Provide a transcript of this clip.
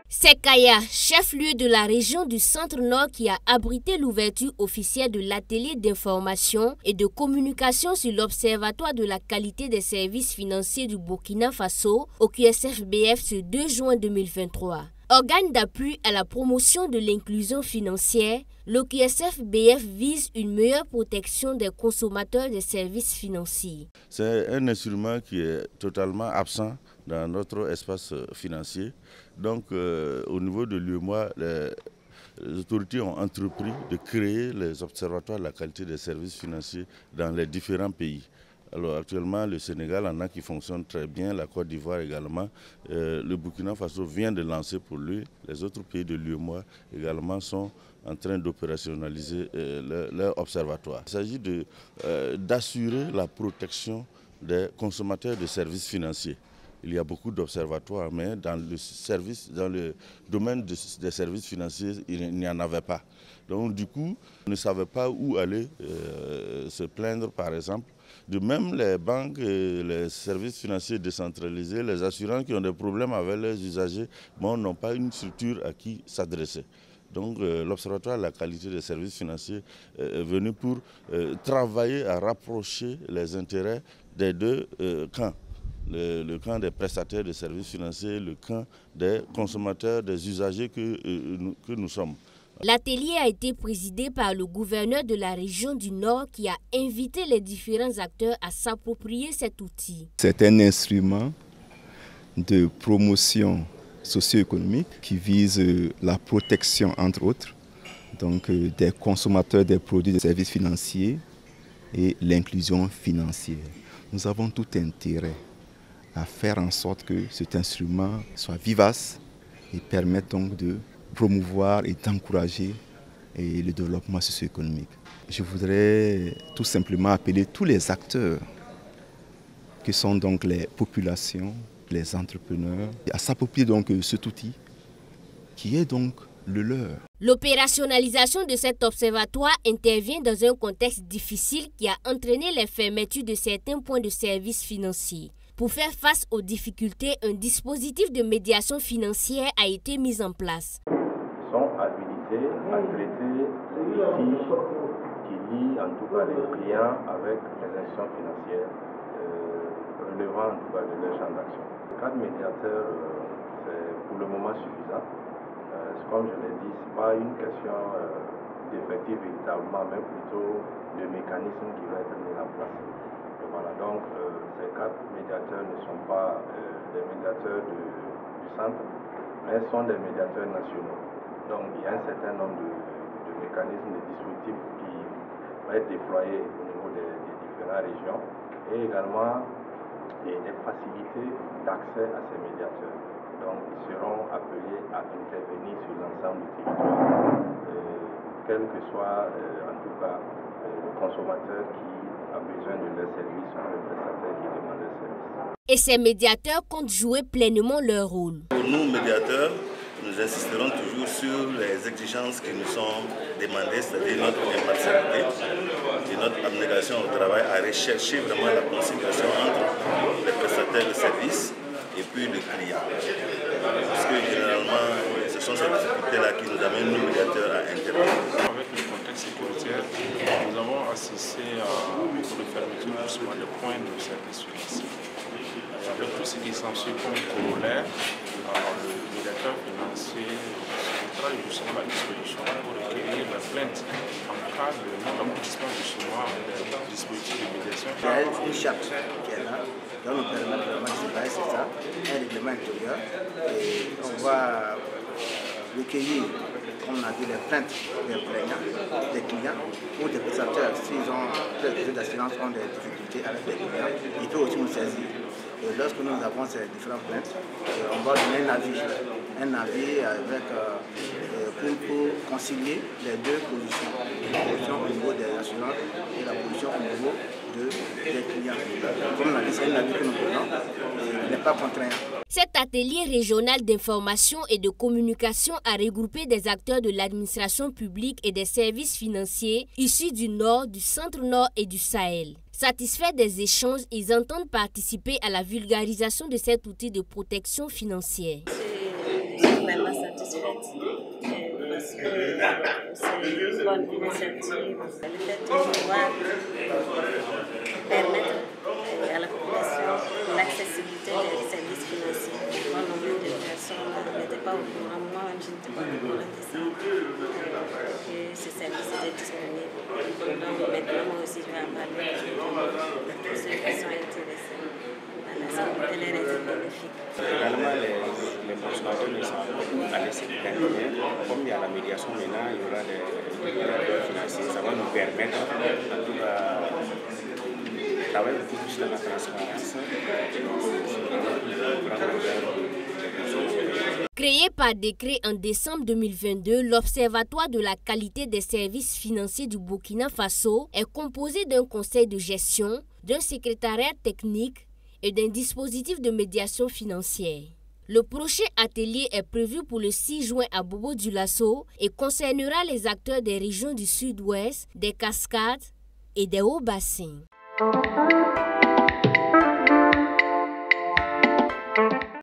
C'est Kaya, chef-lieu de la région du Centre-Nord, qui a abrité l'ouverture officielle de l'atelier d'information et de communication sur l'Observatoire de la qualité des services financiers du Burkina Faso au QSF-BF ce 2 juin 2023. Organe d'appui à la promotion de l'inclusion financière, le QSF-BF vise une meilleure protection des consommateurs des services financiers. C'est un instrument qui est totalement absent dans notre espace financier. Donc, au niveau de l'UEMOA, les autorités ont entrepris de créer les observatoires de la qualité des services financiers dans les différents pays. Alors actuellement, le Sénégal en a qui fonctionnent très bien, la Côte d'Ivoire également. Le Burkina Faso vient de lancer pour lui. Les autres pays de l'UEMOA également sont en train d'opérationnaliser leur observatoire. Il s'agit d'assurer la protection des consommateurs de services financiers. Il y a beaucoup d'observatoires, mais dans le domaine des services financiers, il n'y en avait pas. Donc du coup, on ne savait pas où aller se plaindre, par exemple. De même, les banques, les services financiers décentralisés, les assurances qui ont des problèmes avec les usagers, n'ont pas une structure à qui s'adresser. Donc l'Observatoire de la qualité des services financiers est venu pour travailler à rapprocher les intérêts des deux camps. Le camp des prestataires de services financiers, le camp des consommateurs, des usagers que nous sommes. L'atelier a été présidé par le gouverneur de la région du Nord qui a invité les différents acteurs à s'approprier cet outil. C'est un instrument de promotion socio-économique qui vise la protection, entre autres, donc, des consommateurs des produits de services financiers et l'inclusion financière. Nous avons tout intérêt à faire en sorte que cet instrument soit vivace et permette donc de promouvoir et d'encourager le développement socio-économique. Je voudrais tout simplement appeler tous les acteurs qui sont donc les populations, les entrepreneurs, à s'approprier donc cet outil qui est donc le leur. L'opérationnalisation de cet observatoire intervient dans un contexte difficile qui a entraîné les fermetures de certains points de services financiers. Pour faire face aux difficultés, un dispositif de médiation financière a été mis en place. Ils sont habilités à traiter les litiges qui lient en tout cas les clients avec les institutions financières relevant en tout cas de leur champ d'action. 4 médiateurs, c'est pour le moment suffisant. Comme je l'ai dit, ce n'est pas une question d'effectif véritablement, mais plutôt de mécanisme qui va être mis en place. Et voilà, donc ces 4 médiateurs ne sont pas des médiateurs du centre, mais sont des médiateurs nationaux. Donc il y a un certain nombre de mécanismes, de dispositifs qui vont être déployés au niveau des différentes régions et également des facilités d'accès à ces médiateurs. Donc ils seront appelés à intervenir sur l'ensemble du territoire, quel que soit en tout cas le consommateur qui a besoin de leurs services ou le prestataire qui demande leurs services. Et ces médiateurs comptent jouer pleinement leur rôle. Pour nous, médiateurs, nous insisterons toujours sur les exigences qui nous sont demandées, c'est-à-dire notre impartialité et notre abnégation au travail à rechercher vraiment la conciliation entre les prestataires de services et puis le client. Parce que généralement, ce sont ces difficultés-là qui nous amènent, nous médiateurs, à intervenir. Avec le contexte sécuritaire, nous avons assisté à la fermeture doucement de points de services financiers. Avec tout ce qui s'ensuit comme corollaire, le médiateur financier se mettra justement à la disposition pour recueillir la plainte en cas de non-aboutissement justement des dispositifs de médiation. Il y a une charte qui est là, qui va nous permettre vraiment de séparer, c'est ça, un règlement intérieur. Et on va recueillir, comme on a dit, les plaintes des plaignants, des clients ou des prestataires. S'ils ont des d'assurance ont des difficultés avec les clients, ils peuvent aussi nous saisir. Et lorsque nous avons ces différentes plaintes, on va donner un avis avec, pour concilier les deux positions. La position au niveau des assurances et la position au niveau des clients. Comme on a dit, c'est un avis que nous donnons, il n'est pas contraignant. Cet atelier régional d'information et de communication a regroupé des acteurs de l'administration publique et des services financiers issus du Nord, du Centre-Nord et du Sahel. Satisfaits des échanges, ils entendent participer à la vulgarisation de cet outil de protection financière. Je suis vraiment satisfaite parce que c'est une bonne initiative. Le fait de pouvoir permettre à la population l'accessibilité des services financiers. Bon nombre de personnes n'étaient pas au courant, moi-même je n'étais pas au courant de ça, que ces services étaient disponibles. Donc maintenant moi aussi je vais en parler à tous ceux qui sont intéressés. Elle est bénéfique. Également, les consommateurs ne savent pas aller se plaindre. Comme il y a la médiation maintenant, il y aura des financiers. Ça va nous permettre, en tout cas, de travailler beaucoup plus dans la transparence. Créé par décret en décembre 2022, l'Observatoire de la qualité des services financiers du Burkina Faso est composé d'un conseil de gestion, d'un secrétariat technique et d'un dispositif de médiation financière. Le prochain atelier est prévu pour le 6 juin à Bobo-Dioulasso et concernera les acteurs des régions du Sud-Ouest, des Cascades et des Hauts-Bassins.